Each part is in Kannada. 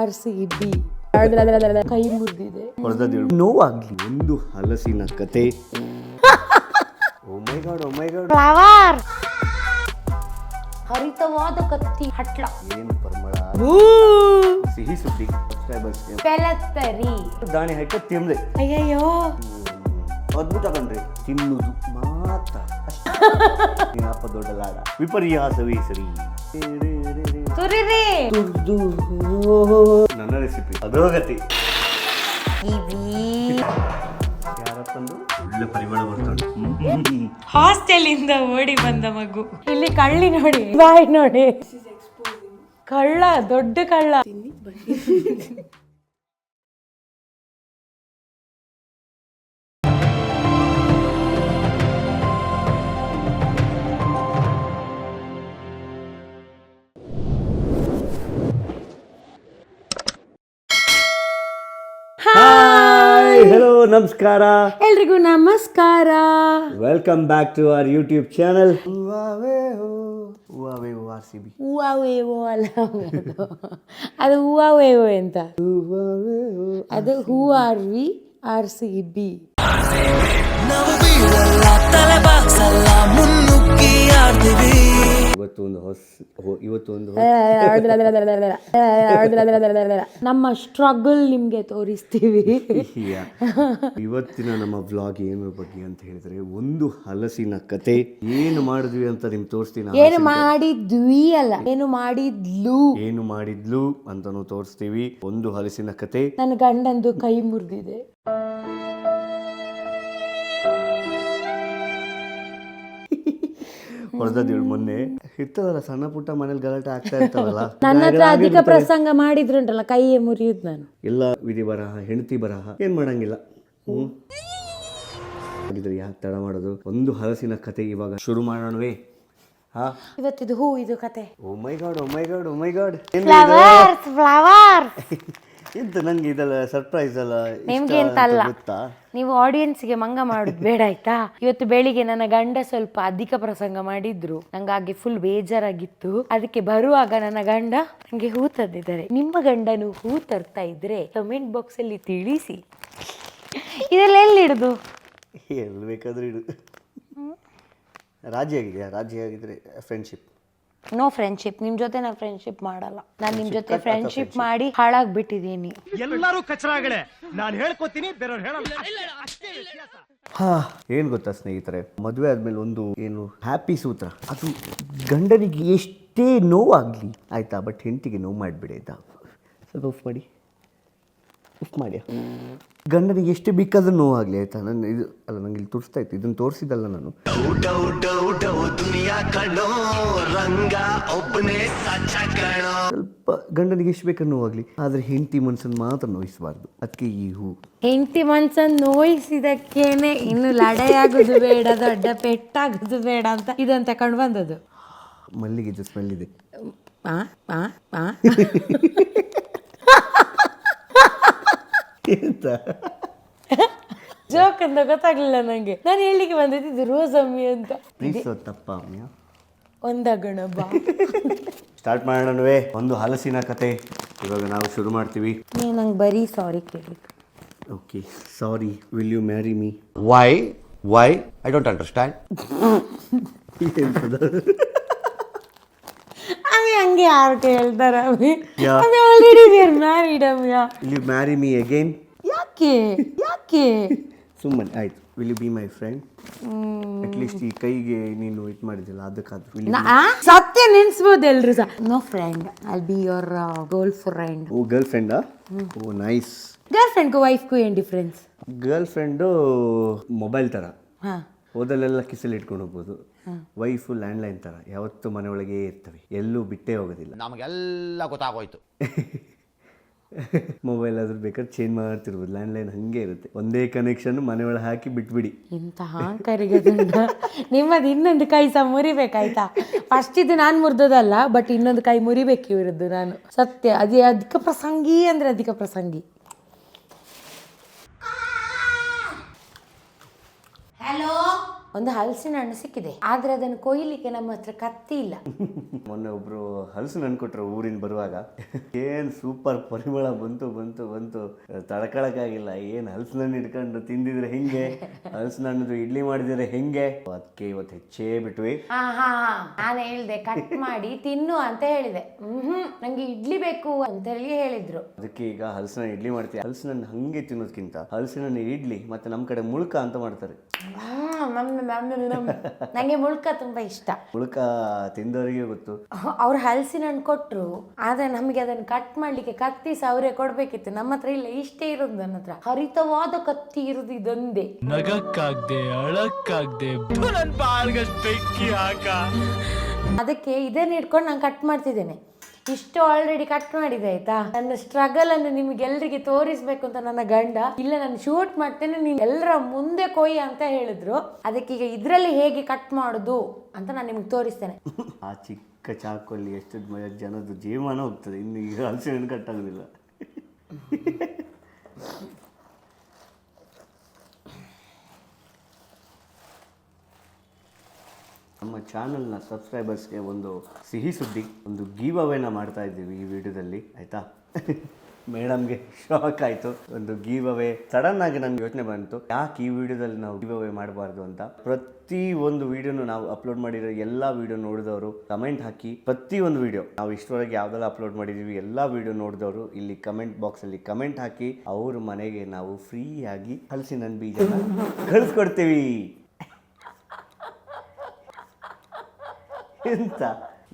RCB ಕೈ ಮುರಿದಿದೆ. ನೋವಾಗ್ಲಿ ಒಂದು ಹಲಸಿನ ಕತೆ. ಓ ಮೈ ಗಾಡ್ ಫ್ಲವರ್ ಹರಿತವಾದ ಕತ್ತಿ ಹಟ್ಲ ಏನು ಪರಿಮಳ ಸಿಹಿ ಸುದ್ದಿ ಸಬ್ಸ್ಕ್ರೈಬರ್ಸ್ಗೆ ಪೆಲತ್ತರಿ ದಾಣಿ ಹಾಕ ತಿಂದೆ ಅಯ್ಯಯ್ಯೋ ಅದ್ಭುತ ಕಣ್ರಿ ತಿನ್ನುವುದು ಮಾತ್ರ ನೀನಪ್ಪ ದೊಡ್ಡ ಲಾಡ ವಿಪರ್ಯಾಸವೇ ಸರಿ ತುರಿರಿ ನನ್ನ ರೆಸಿಪಿ ಅಧೋಗತಿ ಯಾರಪ್ಪಂದು ಒಳ್ಳೆ ಪರಿಮಳ ಬರ್ತಾಳೆ. ಹಾಸ್ಟೆಲ್ ಇಂದ ಓಡಿ ಬಂದ ಮಗು. ಇಲ್ಲಿ ಕಳ್ಳಿ ನೋಡಿ ಬಾಯ್ ನೋಡಿ ಕಳ್ಳ ದೊಡ್ಡ ಕಳ್ಳ. ಹಾಯ್ ಹಲೋ ನಮಸ್ಕಾರ ಎಲ್ರಿಗೂ ನಮಸ್ಕಾರ. Welcome back to our YouTube channel. RCB ಹೂವಾವೇವೋ ಅಲ್ಲ ಅದು ಹೂವಾವೇವೋ ಅಂತ. ಅದು ಹೂ ಆರ್ ವಿ RCB. ಇವತ್ತೊಂದು ನಮ್ಮ ಸ್ಟ್ರಗಲ್ ನಿಮ್ಗೆ ತೋರಿಸ್ತೀವಿ. ಇವತ್ತಿನ ನಮ್ಮ ವ್ಲಾಗ್ ಏನು ಬಗ್ಗೆ ಅಂತ ಹೇಳಿದ್ರೆ ಒಂದು ಹಲಸಿನ ಕತೆ. ಏನು ಮಾಡಿದ್ವಿ ಅಂತ ನಿಮ್ಗೆ ತೋರಿಸ್ತೀನಿ. ಏನು ಮಾಡಿದ್ವಿ ಅಲ್ಲ ಏನು ಮಾಡಿದ್ಲು ಅಂತಾನು ತೋರಿಸ್ತೀವಿ. ಒಂದು ಹಲಸಿನ ಕತೆ. ನನ್ನ ಗಂಡಂದು ಕೈ ಮುರಿದಿದೆ. ಹೊಡೆದಿಳು ಮೊನ್ನೆ ಇರ್ತದಲ್ಲ ಸಣ್ಣ ಪುಟ್ಟ ಮನೇಲಿ ಗಲಾಟೆ ಆಗ್ತಾ ಇರ್ತಾವಲ್ಲ. ನನ್ನ ಹತ್ರ ಅಧಿಕ ಪ್ರಸಂಗ ಮಾಡಿದ್ರುಂಟಲ್ಲ ಕೈಯೇ ಮುರಿಯುದು ನಾನು. ಎಲ್ಲ ವಿಧಿ ಬರಹ ಹೆಂಡತಿ ಬರಹ ಏನ್ ಮಾಡಂಗಿಲ್ಲ. ಯಾಕೆ ತಡ ಮಾಡೋದು. ಒಂದು ಹಲಸಿನ ಕತೆ ಇವಾಗ ಶುರು ಮಾಡೋಣವೇ. ಇವತ್ತಿದು ಹೂ ಇದು ಕತೆ. ಓ ಮೈ ಗಾಡ್ ಫ್ಲವರ್ ಎಂತ ನಂಗೆ ಇದೆಲ್ಲ ಸರ್ಪ್ರೈಸ್ ಅಲ್ಲ. ನಿಮ್ಗೆ ಎಂತ ಅಲ್ಲ, ನೀವು ಆಡಿಯನ್ಸ್ಗೆ ಮಂಗ ಮಾಡುದು ಬೇಡ ಆಯ್ತಾ. ಇವತ್ತು ಬೆಳಿಗ್ಗೆ ನನ್ನ ಗಂಡ ಸ್ವಲ್ಪ ಅಧಿಕ ಪ್ರಸಂಗ ಮಾಡಿದ್ರು, ನಂಗಾಗಿ ಫುಲ್ ಬೇಜಾರಾಗಿತ್ತು. ಅದಕ್ಕೆ ಬರುವಾಗ ನನ್ನ ಗಂಡ ನಂಗೆ ಹೂ ತಂದಿದ್ದಾರೆ. ನಿಮ್ಮ ಗಂಡನು ಹೂ ತರ್ತಾ ಇದ್ರೆ ಕಮೆಂಟ್ ಬಾಕ್ಸ್ ಅಲ್ಲಿ ತಿಳಿಸಿ. ಇದೆಲ್ಲ ಎಲ್ಲಿಡುದು? ಎಲ್ಲಿ ಬೇಕಾದ್ರೂ ಇಡು. ರಾಜಿ ಆಗಿದ್ರೆ ಫ್ರೆಂಡ್ಶಿಪ್. No friendship. ನಿಮ್ ಜೊತೆ ನಾನು ಫ್ರೆಂಡ್ಶಿಪ್ ಮಾಡಲ್ಲ. ನಾನು ನಿಮ್ ಜೊತೆ ಫ್ರೆಂಡ್ಶಿಪ್ ಮಾಡಿ ಹಾಳಾಗ್ಬಿಟ್ಟಿದೀನಿ. ಎಲ್ಲರೂ ಕಚರಾಗಳೇ, ನಾನು ಹೇಳ್ಕೊತೀನಿ, ಬೇರೆಯವ್ರು ಹೇಳಲ್ಲ. ಏನ್ ಗೊತ್ತಾ ಸ್ನೇಹಿತರೆ, ಮದುವೆ ಆದ್ಮೇಲೆ ಒಂದು ಏನು ಹ್ಯಾಪಿ ಸೂತ್ರ, ಅದು ಗಂಡನಿಗೆ ಎಷ್ಟೇ ನೋವಾಗ್ಲಿ ಆಯ್ತಾ, ಬಟ್ ಹೆಂಡತಿಗೆ ನೋವು ಮಾಡಿಬಿಡಿ ಆಯ್ತಾ. ಸ್ವಲ್ಪ ಉಫ್ ಮಾಡಿ ಗಂಡನಿಗೆ ಎಷ್ಟು ಬೇಕಾದ್ರೂ ನೋವಾಗ್ಲಿ ಆಯ್ತಾ. ನಾನು ಇದು ಅಲ್ಲ, ನಂಗೆ ಇಲ್ಲಿ ತೋರಿಸ್ತಾ ಇತ್ತು, ಇದನ್ನು ತೋರಿಸಿದಲ್ಲ ನಾನು. ಸ್ವಲ್ಪ ಗಂಡನಿಗೆ ಎಷ್ಟು ಬೇಕಾದ್ರೂ ನೋವಾಗ್ಲಿ, ಆದ್ರೆ ಹೆಂಡತಿ ಮನ್ಸನ್ನು ಮಾತ್ರ ನೋಯಿಸಬಾರ್ದು. ಅದಕ್ಕೆ ಈ ಹೂ. ಹೆಂಡತಿ ಮನ್ಸನ್ನು ನೋಯಿಸಿದಕ್ಕೇನೆ ಇನ್ನು ಲಡೆಯಾಗೋದು ಬೇಡ, ದೊಡ್ಡ ಪೆಟ್ಟಾಗೋದು ಬೇಡ ಅಂತ ಇದನ್ನ ತಕೊಂಡು ಬಂದದ್ದು. ಮಲ್ಲಿಗೆ ಸ್ಮೆಲ್ ಇದೆ. ಜೋಕ್ ಅಂತ ಗೊತ್ತಾಗ್ಲಿಲ್ಲ ನಂಗೆ. ನಾನು ಹೇಳಿಕ್ಕೆ ಬಂದಿದ್ದು ರೋಸಮ್ಮಿ ಅಂತ. ಒಂದಗಣ ಬಾ. ಸ್ಟಾರ್ಟ್ ಮಾಡೋಣವೇ ಒಂದು ಹಲಸಿನ ಕತೆ. ಇವಾಗ ನಾವು ಶುರು ಮಾಡ್ತೀವಿ. ನೀವು ನಂಗೆ ಬರೀ ಸಾರಿ ಕೇಳಿ. Okay, sorry. Will you marry me? Why? I don't understand. ಹಂಗೆ ಯಾರು ಕೇಳ್ತಾರ? Already we are married. Will you marry me again? ಯಾಕೆ ಸುಮ್ಮನೆ ಆಯ್ತು. Will you be my friend? At least ಈ ಕೈಗೆ ನೀನು ಇದು ಮಾಡಿದಿಲ್ಲ ಅದಕ್ಕಾದ್ರೂ ಸತ್ಯ ನೆನ್ಸ್ಬೋದು ಎಲ್ರು ಸಹ. No friend, I'll be your girlfriend. Oh girl ಫ್ರೆಂಡಾ? Oh nice. ಗರ್ಲ್ ಫ್ರೆಂಡ್ಗೂ ವೈಫ್ಗೂ ಏನು ಡಿಫ್ರೆನ್ಸ್? ಗರ್ಲ್ ಫ್ರೆಂಡು ಮೊಬೈಲ್ ಥರ, ಹೋದಲ್ಲೆಲ್ಲ ಕಿಸಲ್ಲಿ ಇಟ್ಕೊಂಡು ಹೋಗ್ಬೋದು. ವೈಫು ಲ್ಯಾಂಡ್ಲೈನ್ ಥರ, ಯಾವತ್ತೂ ಮನೆ ಒಳಗೆ ಇರ್ತವೆ, ಎಲ್ಲೂ ಬಿಟ್ಟೇ ಹೋಗೋದಿಲ್ಲ. ನಮಗೆಲ್ಲ ಗೊತ್ತಾಗೋಯ್ತು. ಮೊಬೈಲ್ ಆದ್ರೂ ಬೇಕಾದ್ರೆ ಚೇಂಜ್ ಮಾಡ್ತಿರ್ಬೋದು, ಲ್ಯಾಂಡ್ಲೈನ್ ಹಾಗೆ ಇರುತ್ತೆ. ಒಂದೇ ಕನೆಕ್ಷನ್ ಮನೆ ಒಳಗೆ ಹಾಕಿ ಬಿಟ್ಬಿಡಿ. ಇಂಥ ಹಾಂಕರಿಗದುಂಡ ನಿಮ್ಮದು. ಇನ್ನೊಂದು ಕೈ ಸಹ ಮುರಿಬೇಕಾಯ್ತಾ. ಫಸ್ಟ್ ಇದು ನಾನು ಮುರಿದದಲ್ಲ, ಬಟ್ ಇನ್ನೊಂದು ಕೈ ಮುರಿಬೇಕು ಇವರದ್ದು ನಾನು. ಸತ್ಯ, ಅದೇ ಅಧಿಕ ಪ್ರಸಂಗಿ ಅಂದರೆ ಅಧಿಕ ಪ್ರಸಂಗಿ. ಹಲೋ ಒಂದು ಹಲಸಿನ ಹಣ್ಣು ಸಿಕ್ಕಿದೆ, ಆದ್ರೆ ಅದನ್ನು ಕೊಯ್ಲಿಕ್ಕೆ ನಮ್ಮ ಹತ್ರ ಕತ್ತಿ ಇಲ್ಲ. ಮೊನ್ನೆ ಒಬ್ರು ಹಲಸಿನ ಹಣ್ಣು ಕೊಟ್ರು ಊರಿಂದ ಬರುವಾಗ. ಏನ್ ಸೂಪರ್ ಪರಿಮಳ ಬಂತು ತಡ್ಕೊಳಕ್ಕಾಗಿಲ್ಲ. ಏನ್ ಹಲಸಿನ ಹಣ್ಣು ಇಟ್ಕೊಂಡು ತಿಂದಿದ್ರೆ ಹೆಂಗೆ, ಹಲಸಿನ ಹಣ್ಣು ಇಡ್ಲಿ ಮಾಡಿದ್ರೆ ಹೆಂಗೆ, ಅದಕ್ಕೆ ಇವತ್ತು ಹೆಚ್ಚೇ ಬಿಟ್ವಿ. ನಾನು ಹೇಳ್ದೆ ಕಟ್ ಮಾಡಿ ತಿನ್ನು ಅಂತ ಹೇಳಿದೆ. ನಂಗೆ ಇಡ್ಲಿ ಬೇಕು ಅಂತ ಹೇಳಿ ಹೇಳಿದ್ರು. ಅದಕ್ಕೆ ಈಗ ಹಲಸಿನ ಇಡ್ಲಿ ಮಾಡ್ತೀವಿ. ಹಲಸಿನ ಹಣ್ಣು ಹಂಗೆ ತಿನ್ನೋದಕ್ಕಿಂತ ಹಲಸಿನ ಹಣ್ಣು ಇಡ್ಲಿ ಮತ್ತೆ ನಮ್ಮ ಕಡೆ ಮುಳ್ಕ ಅಂತ ಮಾಡ್ತಾರೆ. ನಂಗೆ ಮುಳ್ಕ ತುಂಬಾ ಇಷ್ಟ. ಮುಳ್ಕ ತಿಂದವರಿಗೆ ಗೊತ್ತು. ಅವ್ರು ಹಲಸಿನ ಹಣ್ಣು ಕೊಟ್ರು, ಆದ್ರೆ ನಮಗೆ ಅದನ್ನ ಕಟ್ ಮಾಡ್ಲಿಕ್ಕೆ ಕತ್ತಿ ಅವರೇ ಕೊಡ್ಬೇಕಿತ್ತು. ನಮ್ಮ ಹತ್ರ ಇಲ್ಲ, ಇಷ್ಟೇ ಇರೋದು. ನನ್ನ ಹತ್ರ ಹರಿತವಾದ ಕತ್ತಿ ಇರೋದು ಇದೊಂದೇ. ನಗಕ್ಕಾಗ್ದೆ ಅಳಕ್ಕಾಗ್ದೆ ನನ್ ಬಾಳ್ಗಷ್ಟು ಬೆಂಕಿ ಹಾಕ. ಅದಕ್ಕೆ ಇದನ್ನ ಇಟ್ಕೊಂಡು ನಾನು ಕಟ್ ಮಾಡ್ತಿದ್ದೇನೆ. ಇಷ್ಟು ಆಲ್ರೆಡಿ ಕಟ್ ಮಾಡಿದೆ ಆಯ್ತಾ. ನನ್ನ ಸ್ಟ್ರಗಲ್ ಅನ್ನು ನಿಮ್ಗೆಲ್ಲರಿಗೆ ತೋರಿಸ್ಬೇಕು ಅಂತ ನನ್ನ ಗಂಡ, ಇಲ್ಲ ನಾನು ಶೂಟ್ ಮಾಡ್ತೇನೆ ನೀನು ಎಲ್ಲರ ಮುಂದೆ ಕೊಯ್ ಅಂತ ಹೇಳಿದ್ರು. ಅದಕ್ಕೆ ಈಗ ಇದ್ರಲ್ಲಿ ಹೇಗೆ ಕಟ್ ಮಾಡುದು ಅಂತ ನಾನು ನಿಮ್ಗೆ ತೋರಿಸ್ತೇನೆ. ಆ ಚಿಕ್ಕ ಚಾಕಲ್ಲಿ ಎಷ್ಟು ಜನದ ಜೀವನ ಹೋಗ್ತದೆ, ಇನ್ನು ಈಗ ಹಲಸಿನ ಹಣ್ಣು ಕಟ್ ಆಗೋದಿಲ್ಲ. ನಮ್ಮ ಚಾನಲ್ನ ಸಬ್ಸ್ಕ್ರೈಬರ್ಸ್ಗೆ ಒಂದು ಸಿಹಿ ಸುದ್ದಿ, ಒಂದು ಗಿವ್ ಅವೇನ ಮಾಡ್ತಾ ಇದ್ದೀವಿ ಈ ವಿಡಿಯೋದಲ್ಲಿ ಆಯಿತಾ. ಮೇಡಮ್ಗೆ ಶಾಕ್ ಆಯಿತು. ಒಂದು ಗಿವ್ ಅವೇ ಸಡನ್ ಆಗಿ ನನಗೆ ಯೋಚನೆ ಬಂತು, ಯಾಕೆ ಈ ವಿಡಿಯೋದಲ್ಲಿ ನಾವು ಗಿವ್ ಅವೇ ಮಾಡಬಾರ್ದು ಅಂತ. ಪ್ರತಿ ಒಂದು ವಿಡಿಯೋನು ನಾವು ಅಪ್ಲೋಡ್ ಮಾಡಿರೋ ಎಲ್ಲ ವಿಡಿಯೋ ನೋಡಿದವರು ಕಮೆಂಟ್ ಹಾಕಿ, ಪ್ರತಿ ಒಂದು ವಿಡಿಯೋ ನಾವು ಇಷ್ಟವರೆಗೆ ಯಾವುದೆಲ್ಲ ಅಪ್ಲೋಡ್ ಮಾಡಿದ್ದೀವಿ ಎಲ್ಲ ವಿಡಿಯೋ ನೋಡಿದವರು ಇಲ್ಲಿ ಕಮೆಂಟ್ ಬಾಕ್ಸಲ್ಲಿ ಕಮೆಂಟ್ ಹಾಕಿ ಅವ್ರ ಮನೆಗೆ ನಾವು ಫ್ರೀಯಾಗಿ ಹಲಸಿನ ಹಣ್ಣು ಬೀಜನ ಕಳಿಸ್ಕೊಡ್ತೀವಿ ಎಂತ.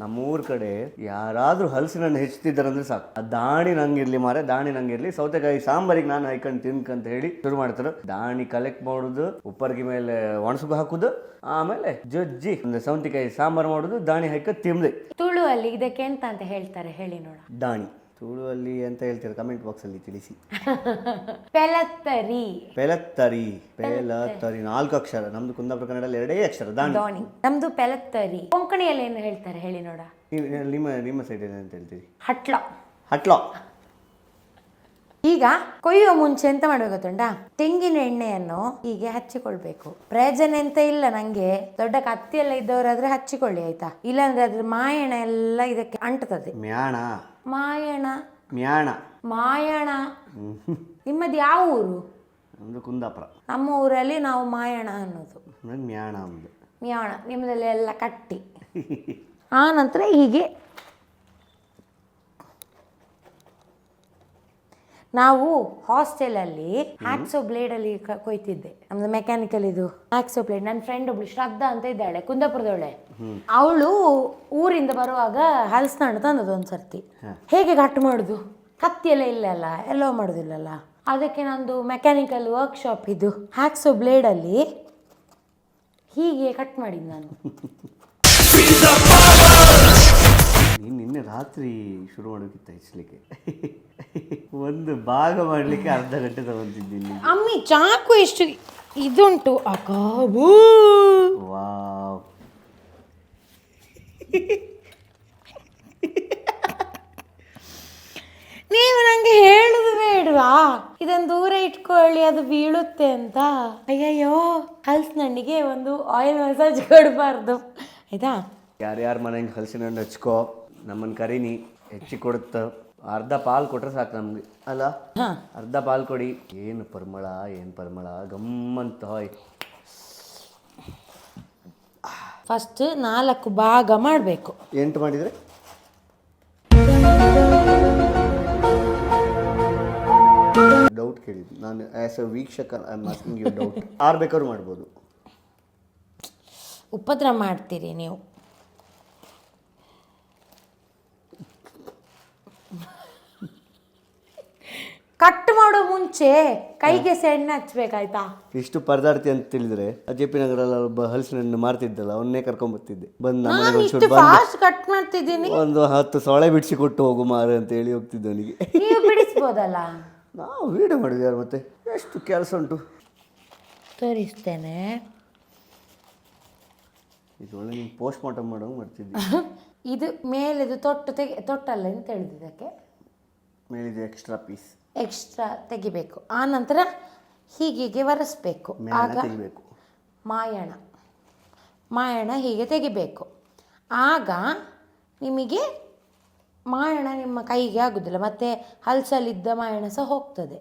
ನಮ್ಮೂರ ಕಡೆ ಯಾರಾದ್ರೂ ಹಲಸಿನ ಹಣ್ಣು ಹೆಚ್ಚುತ್ತಿದ್ದಾರಂದ್ರೆ ಸಾಕು, ದಾಣಿ ನಂಗಿರ್ಲಿ ಮಾರೆ, ದಾಣಿ ನಂಗಿರ್ಲಿ, ಸೌತೆಕಾಯಿ ಸಾಂಬಾರಿಗೆ ನಾನು ಹಾಕೊಂಡು ತಿನ್ಕಂತ ಹೇಳಿ ಶುರು ಮಾಡ್ತಾರೆ. ದಾಣಿ ಕಲೆಕ್ಟ್ ಮಾಡೋದು, ಉಪ್ಪರ್ಗಿ ಮೇಲೆ ಒಣಸುಗು ಹಾಕುದು, ಆಮೇಲೆ ಜಜ್ಜಿ ಒಂದು ಸೌತೆಕಾಯಿ ಸಾಂಬಾರು ಮಾಡೋದು, ದಾಣಿ ಹಾಕಿ ತಿಂದೆ. ತುಳುವಲ್ಲಿ ಇದಕ್ಕೆ ಎಂತ ಅಂತ ಹೇಳ್ತಾರೆ ಹೇಳಿ ನೋಡ. ದಾಣಿ ತುಳುವಲ್ಲಿ ಅಂತ ಹೇಳ್ತಾರೆ, ಕಮೆಂಟ್ ಬಾಕ್ಸಲ್ಲಿ ತಿಳಿಸಿ. ಪೆಲತ್ತರಿ. ಪೆಲತ್ತರಿ 4 ಅಕ್ಷರ. ನಮ್ದು ಕುಂದಾಪುರ ಕನ್ನಡದಲ್ಲಿ 2 ಅಕ್ಷರ ದಾಣಿ. ನಮ್ದು ಪೆಲತ್ತರಿ. ಕೊಂಕಣಿಯಲ್ಲಿ ಏನು ಹೇಳ್ತಾರೆ ಹೇಳಿ ನೋಡ. ನಿಮ್ಮ ಸೈಡ್ ಏನಂತ ಹೇಳ್ತೀರಿ? ಹಟ್ಲ. ಹಟ್ಲೋ. ಈಗ ಕೊಯ್ಯುವ ಮುಂಚೆ ಎಂತ ಮಾಡ್ಬೇಕು ಗೊತ್ತುಂಟಾ, ತೆಂಗಿನ ಎಣ್ಣೆಯನ್ನು ಹೀಗೆ ಹಚ್ಚಿಕೊಳ್ಬೇಕು. ಪ್ರಯೋಜನ ಎಂತ ಇಲ್ಲ, ನಂಗೆ ದೊಡ್ಡ ಕತ್ತಿ ಎಲ್ಲ ಇದ್ದವರಾದ್ರೆ ಹಚ್ಚಿಕೊಳ್ಳಿ ಆಯ್ತಾ, ಇಲ್ಲಾಂದ್ರೆ ಅದ್ರ ಮಾಯಣ ಎಲ್ಲ ಇದಕ್ಕೆ ಅಂಟುತ್ತದೆ. ಮ್ಯಾಣ ಮಾಯಣ ಮ್ಯಾಣ ಮಾಯಣ. ನಿಮ್ಮದು ಯಾವ ಊರು? ನಮ್ದು ಕುಂದಾಪುರ. ನಮ್ಮ ಊರಲ್ಲಿ ನಾವು ಮಾಯಣ ಅನ್ನೋದು. ಮ್ಯಾಣ ಅಂದು ಮ್ಯಾಣ. ನಿಮ್ಮದಲ್ಲಿ ಎಲ್ಲ ಕಟ್ಟಿ. ಆ ನಂತರ ಹೀಗೆ ನಾವು ಹಾಸ್ಟೆಲಲ್ಲಿ ಹ್ಯಾಕ್ಸೋ ಬ್ಲೇಡಲ್ಲಿ ಕೊಯ್ತಿದ್ದೆ. ನಮ್ದು ಮೆಕ್ಯಾನಿಕಲ್ ಇದು ಹ್ಯಾಕ್ಸೋ ಬ್ಲೇಡ್. ನನ್ನ ಫ್ರೆಂಡ್ ಒಬ್ಳು ಶ್ರದ್ಧಾ ಅಂತ ಇದ್ದಾಳೆ, ಕುಂದಾಪುರದವಳೆ. ಅವಳು ಊರಿಂದ ಬರುವಾಗ ಹಲಸಿನ ಹಣ್ಣು ತಂದದ್ದು ಒಂದ್ಸರ್ತಿ. ಹೇಗೆ ಕಟ್ ಮಾಡುದು, ಕತ್ತಿ ಎಲ್ಲ ಇಲ್ಲಲ್ಲ, ಎಲ್ಲೋ ಮಾಡುದಿಲ್ಲಲ್ಲ. ಅದಕ್ಕೆ ನಂದು ಮೆಕ್ಯಾನಿಕಲ್ ವರ್ಕ್ಶಾಪ್ ಇದು ಹ್ಯಾಕ್ಸೋ ಬ್ಲೇಡಲ್ಲಿ ಹೀಗೆ ಕಟ್ ಮಾಡಿದ್ದು ನಾನು. ನಿನ್ನೆ ರಾತ್ರಿ ಶುರು ಮಾಡೋಕ್ಕಿಂತ ಹೆಚ್ಚಲಿಕ್ಕೆ ಒಂದು ಭಾಗ ಮಾಡಲಿಕ್ಕೆ ಅರ್ಧ ಗಂಟೆ ತಗೊಂತಿದ್ದೀನಿ. ಅಮ್ಮಿ ಚಾಕು ಎಷ್ಟು ಇದುಂಟು ಅಕಾಬೂ. ವಾವ್. ನೀವು ನಂಗೆ ಹೇಳುದು ಬೇಡವಾ, ಇದನ್ನು ದೂರ ಇಟ್ಕೊಳ್ಳಿ ಅದು ಬೀಳುತ್ತೆ ಅಂತ. ಅಯ್ಯಯ್ಯೋ, ಹಲಸಿನ ಹಣ್ಣಿಗೆ ಒಂದು ಆಯಿಲ್ ಮಸಾಜ್ ಕೊಡಬಾರ್ದು ಆಯ್ತಾ. ಯಾರ್ಯಾರ ಮನೆಗೆ ಹಲಸಿನ ಹಣ್ಣು ಹಚ್ಕೋ, ನಮ್ಮನ್ನು ಕರೀನಿ, ಹೆಚ್ಚಿ ಕೊಡುತ್ತ. ಅರ್ಧ ಪಾಲು ಕೊಟ್ರೆ ಸಾಕು ನಮ್ಗೆ ಅಲ್ಲ. ಅರ್ಧ ಪಾಲು ಕೊಡಿ. ಏನು ಪರಿಮಳ ಗಮ್ಮಂತ. ಫಸ್ಟ್ 4 ಭಾಗ ಮಾಡಬೇಕು. 8 ಮಾಡಿದರೆ ಡೌಟ್ ಕೇಳಿದ್ದು ನಾನು. ಆ್ಯಸ್ ಅ ವೀಕ್ಷಕ I am asking you doubt. 6 ಬೇಕಾದ್ರೂ ಮಾಡ್ಬೋದು. ಉಪದ್ರ ಮಾಡ್ತೀರಿ ನೀವು. ಕಟ್ ಮಾಡೋ ಮುಂಚೆ ಕೈಗೆ ಎಣ್ಣೆ ಹಚ್ಬೇಕಾಯ್ತಾ. ಇಷ್ಟು ಪರದಾಡ್ತಿ ಅಂತ ತಿಳಿದ್ರೆ JP ನಗರಲ್ಲಿ ಒಬ್ಬ ಹಲಸಿನ ಹಣ್ಣು ಮಾರ್ತಿದ್ದಲ್ಲ, ಅವನ್ನೇ ಕರ್ಕೊಂಡ್ಬರ್ತಿದ್ದೆ. ಬಂದು ನಾನು ಇಷ್ಟು ಫಾಸ್ಟ್ ಕಟ್ ಮಾಡ್ತಿದ್ದೀನಿ. ಒಂದು 10 ಸೊಳೆ ಬಿಡಿಸಿ ಕೊಟ್ಟು ಹೋಗು ಮಾರು ಅಂತ ಹೇಳಿ ಹೋಗ್ತಿದ್ದೆ ಅವನಿಗೆ. ನೀವು ಬಿಡಿಸ್ಬೋದಲ್ಲ. ನಾವು ವಿಡಿಯೋ ಮಾಡಿದ್ಯಾರು, ಮತ್ತೆ ಎಷ್ಟು ಕೆಲಸ ಉಂಟು. ತೋರಿಸ್ತೇನೆ. ಇದು ಒಳ್ಳೆ ನೀವು ಪೋಸ್ಟ್ ಮಾರ್ಟಮ್ ಮಾಡೋಂಗೆ ಮಾಡ್ತಿದ್ದೆ. ಇದು ಮೇಲೆದು ತೊಟ್ಟಲ್ಲ ಅಂತ ಹೇಳಿದ್ದಕ್ಕೆ ಮೇಲಿದೆ ಎಕ್ಸ್ಟ್ರಾ ಪೀಸ್, ಎಕ್ಸ್ಟ್ರಾ ತೆಗಿಬೇಕು. ಆ ನಂತರ ಹೀಗೆ ಒರೆಸ್ಬೇಕು. ಆಗ ತೆಗಿಬೇಕು. ಮಾಯಣ ಮಾಯಣ ಹೀಗೆ ತೆಗಿಬೇಕು. ಆಗ ನಿಮಗೆ ಮಾಯಣ ನಿಮ್ಮ ಕೈಗೆ ಆಗೋದಿಲ್ಲ, ಮತ್ತು ಹಲ್ಸಲ್ಲಿದ್ದ ಮಾಯಣ ಸಹ ಹೋಗ್ತದೆ.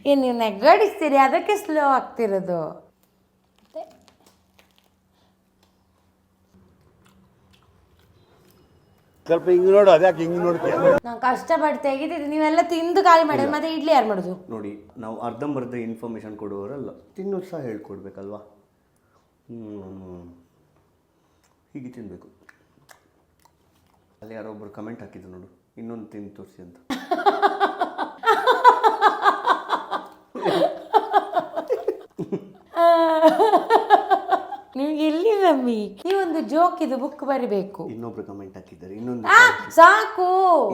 ಏನು ನೀವು ನೆಗಡಿಸ್ತೀರಿ, ಅದಕ್ಕೆ ಸ್ಲೋ ಆಗ್ತಿರೋದು. ಸ್ವಲ್ಪ ಹಿಂಗೆ ನೋಡು, ಅದ್ಯಾಕೆ ಹಿಂಗೆ ನೋಡ್ತೀಯ? ನಾನು ಕಷ್ಟಪಟ್ಟು ತೆಗಿತಿದ್ದೆ, ನೀವೆಲ್ಲ ತಿಂದು ಖಾಲಿ ಮಾಡಿದ್ರೆ ಮತ್ತೆ ಇಡ್ಲಿ ಯಾರು ಮಾಡೋದು? ನೋಡಿ, ನಾವು ಅರ್ಧಂಬರ್ಧ ಇನ್ಫಾರ್ಮೇಷನ್ ಕೊಡುವವರಲ್ಲ, ತಿನ್ನೋದು ಸಹ ಹೇಳ್ಕೊಡ್ಬೇಕಲ್ವಾ. ಹೀಗೆ ತಿನ್ನಬೇಕು. ಅಲ್ಲಿ ಯಾರೊಬ್ಬರು ಕಮೆಂಟ್ ಹಾಕಿದ್ರು ನೋಡು, ಇನ್ನೊಂದು ತಿಂದು ತೋರಿಸಿ ಅಂತ. ನಿಮ್ಗೆ ಎಲ್ಲಿ ಮಮ್ಮಿ, ನೀವೊಂದು ಜೋಕ್ ಇದು ಬುಕ್ ಬರಿಬೇಕು. ಇನ್ನೊಬ್ರು ಕಮೆಂಟ್ ಹಾಕಿದ್ದಾರೆ, ಸಾಕು